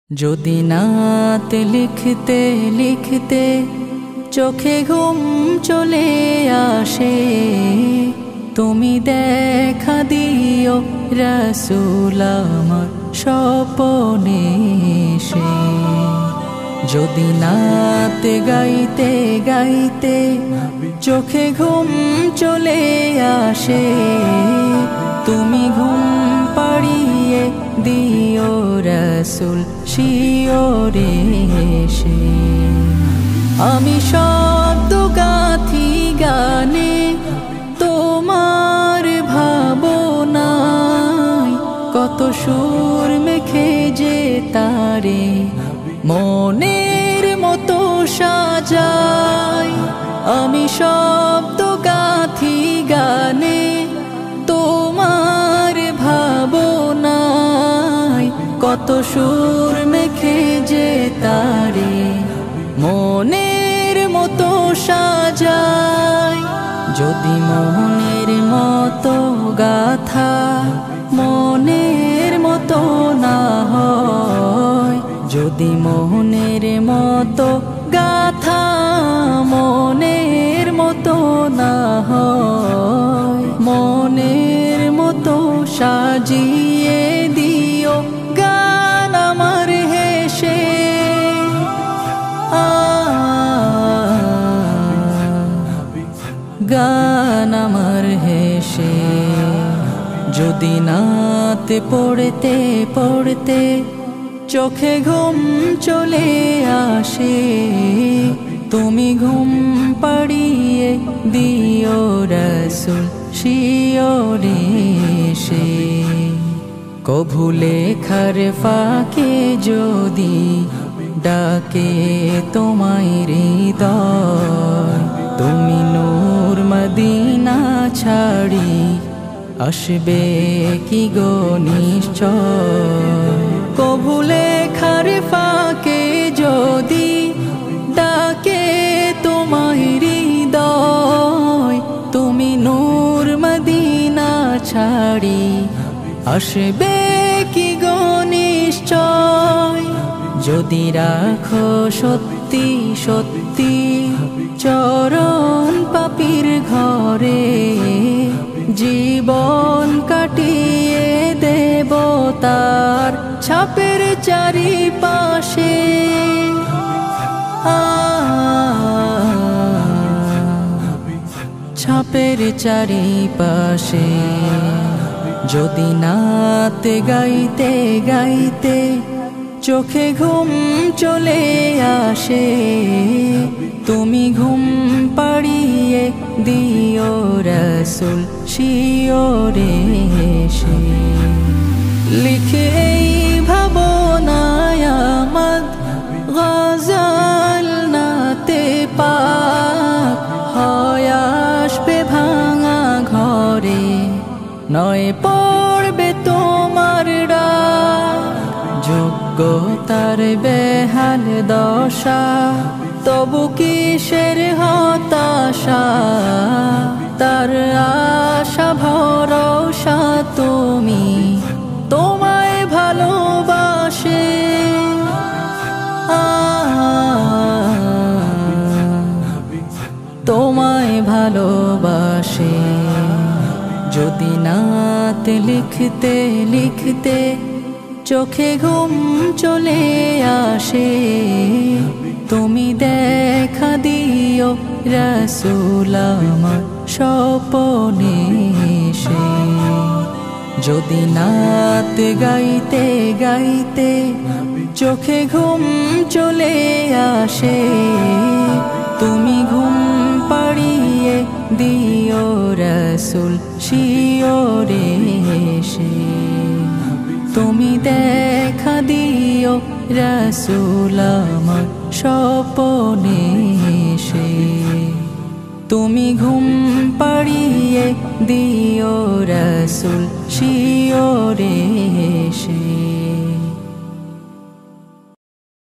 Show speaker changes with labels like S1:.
S1: যদি নাত লিখতে লিখতে চোখে ঘুম চলে আসে, তুমি দেখা দিও রাসূল আমার স্বপ্নে এসে। যদি নাত গাইতে গাইতে চোখে ঘুম চলে আসে, তুমি ঘুম পাড়িয়ে দিও রাসূল শিওরে এসে। আমি শব্দ গাথি গানে তোমার ভাবনায়, কত সুর মেখে যে তারে মনের মতো সাজাই। আমি শব্দ গাথি গানে তোমার ভাবনায়, কত সুর মেখে যে তারে মনের মতো সাজাই। যদি মনের মতো গাথা মনের মতো না হয়, যদি মনের মতো গাথা মনের মতো না হয়, মনের মতো সাজিয়ে দিও গান আমার হেসে। গান আমার হেসে। যদি নাত পড়তে পড়তে চোখে ঘুম চলে আসে, তুমি ঘুম পাড়িয়ে দিও রাসূল শিওরে এসে। কভু লেখার ফাঁকে যদি ডাকে তোমায় হৃদয়, তুমি নূর মদিনা ছাড়ি আসবে কি গো নিশ্চয়। কভু লেখার ফাঁকে যদি ডাকে তোমায় হৃদয়, তুমি নূর মদিনা ছাড়ি আসবে কি গো নিশ্চয়। যদি রাখো সত্যি সত্যি চরণ পাপীর ঘরে, জীবন কাটিয়ে দেব তার ছাপের চারিপাশে। ছাপের চারিপাশে। যদি নাত গাইতে গাইতে চোখে ঘুম চলে আসে, তুমি ঘুম পাড়িয়ে দিও রাসূল শিওরে এসে। লিখে এই ভাবনায় আমদ গজল নাতে পাক, হয় আসবে ভাঙা ঘরে, নয় পড়বে তোমার ডাক। যোগ্যতার বেহাল দশা, তবু কিসের হতাশা, তার আশা ভরসা তুমি, তোমায় ভালোবাসে। তোমায় ভালোবাসে। যদি নাত লিখতে লিখতে চোখে ঘুম চলে আসে, তুমি দেখা দিও রাসূল আমার স্বপ্নে এসে। যদি নাত গাইতে গাইতে চোখে ঘুম চলে আসে, তুমি ঘুম পাড়িয়ে দিও রাসূল শিওরে এসে। তুমি দেখা দিও রাসূল আমার স্বপ্নে এসে। তুমি ঘুম পাড়িয়ে দিও রাসূল শিওরে এসে।